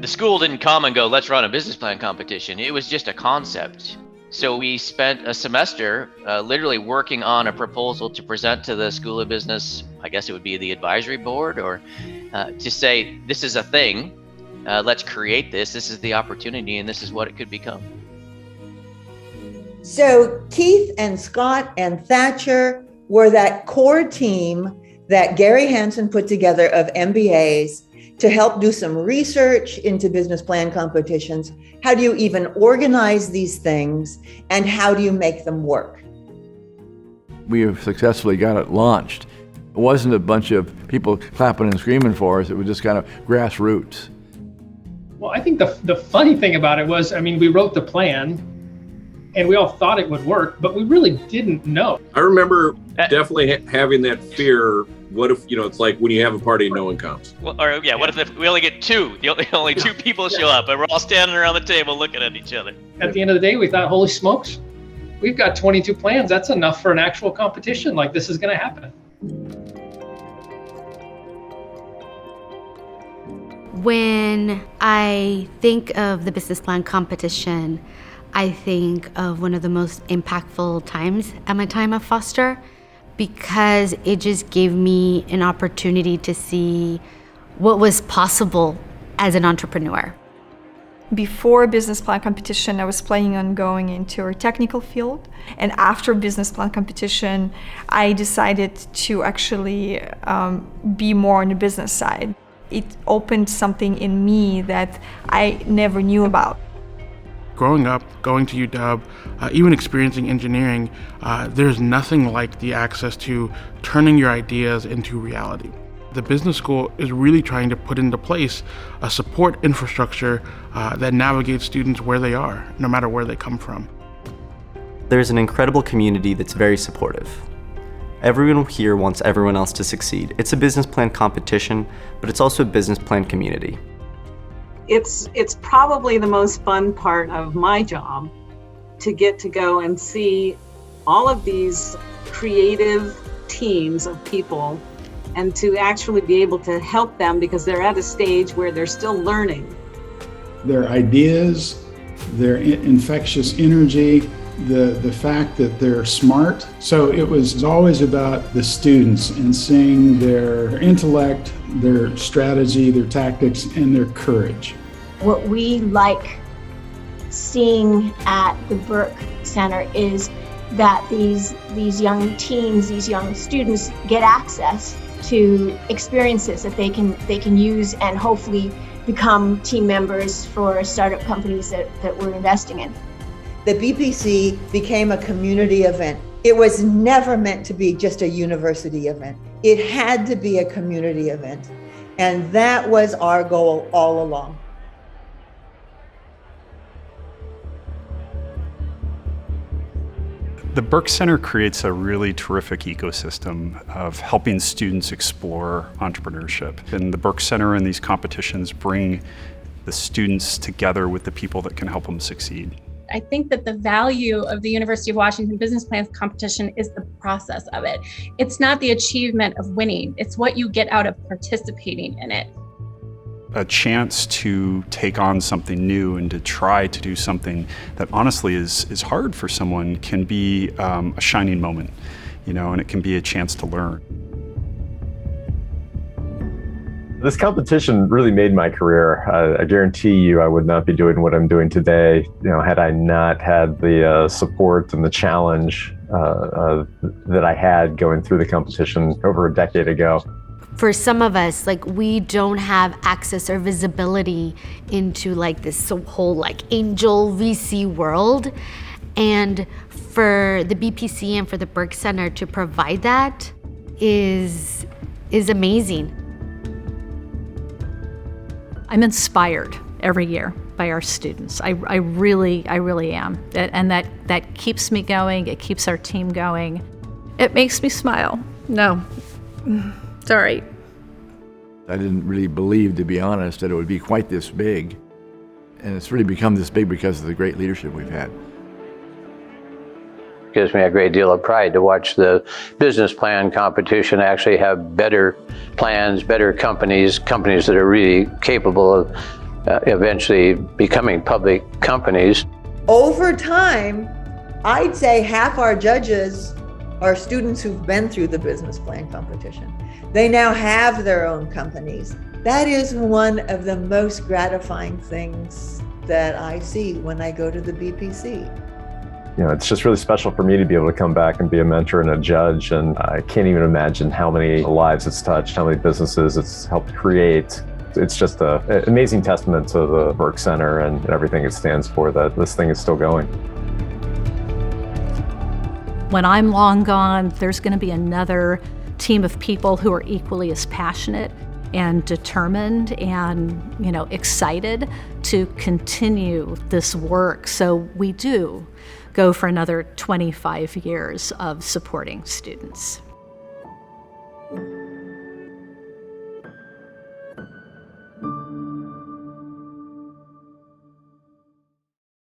The school didn't come and go, let's run a business plan competition. It was just a concept. So we spent a semester literally working on a proposal to present to the School of Business, I guess it would be the advisory board, or to say, this is a thing, let's create this is the opportunity, and this is what it could become. So Keith and Scott and Thatcher were that core team that Gary Hansen put together of MBAs to help do some research into business plan competitions. How do you even organize these things, and how do you make them work? We have successfully got it launched. It wasn't a bunch of people clapping and screaming for us. It was just kind of grassroots. Well, I think the funny thing about it was, we wrote the plan and we all thought it would work, but we really didn't know. I remember definitely having that fear. What if, it's like when you have a party and no one comes? Well, what if we only get two? Only two people show up and we're all standing around the table looking at each other. At the end of the day, we thought, holy smokes, we've got 22 plans. That's enough for an actual competition. Like, this is going to happen. When I think of the business plan competition, I think of one of the most impactful times at my time at Foster, because it just gave me an opportunity to see what was possible as an entrepreneur. Before business plan competition, I was planning on going into a technical field. And after business plan competition, I decided to actually be more on the business side. It opened something in me that I never knew about. Growing up, going to UW, even experiencing engineering, there's nothing like the access to turning your ideas into reality. The business school is really trying to put into place a support infrastructure that navigates students where they are, no matter where they come from. There's an incredible community that's very supportive. Everyone here wants everyone else to succeed. It's a business plan competition, but it's also a business plan community. It's probably the most fun part of my job, to get to go and see all of these creative teams of people and to actually be able to help them, because they're at a stage where they're still learning. Their ideas, their infectious energy, the fact that they're smart. So it was always about the students and seeing their intellect, their strategy, their tactics, and their courage. What we like seeing at the Buerk Center is that these young teens, these young students get access to experiences that they can use and hopefully become team members for startup companies that we're investing in. The BPC became a community event. It was never meant to be just a university event. It had to be a community event. And that was our goal all along. The Buerk Center creates a really terrific ecosystem of helping students explore entrepreneurship. And the Buerk Center and these competitions bring the students together with the people that can help them succeed. I think that the value of the University of Washington Business Plan Competition is the process of it. It's not the achievement of winning, it's what you get out of participating in it. A chance to take on something new and to try to do something that honestly is hard for someone can be a shining moment, and it can be a chance to learn. This competition really made my career. I guarantee you I would not be doing what I'm doing today, had I not had the support and the challenge that I had going through the competition over a decade ago. For some of us, we don't have access or visibility into this whole angel VC world. And for the BPC and for the Buerk Center to provide that is amazing. I'm inspired every year by our students. I really am. And that keeps me going. It keeps our team going. It makes me smile. No, sorry. I didn't really believe, to be honest, that it would be quite this big. And it's really become this big because of the great leadership we've had. It gives me a great deal of pride to watch the business plan competition actually have better plans, better companies that are really capable of eventually becoming public companies. Over time, I'd say half our judges are students who've been through the business plan competition. They now have their own companies. That is one of the most gratifying things that I see when I go to the BPC. It's just really special for me to be able to come back and be a mentor and a judge. And I can't even imagine how many lives it's touched, how many businesses it's helped create. It's just an amazing testament to the Buerk Center and everything it stands for, that this thing is still going. When I'm long gone, there's going to be another team of people who are equally as passionate and determined and, excited to continue this work. So we do go for another 25 years of supporting students.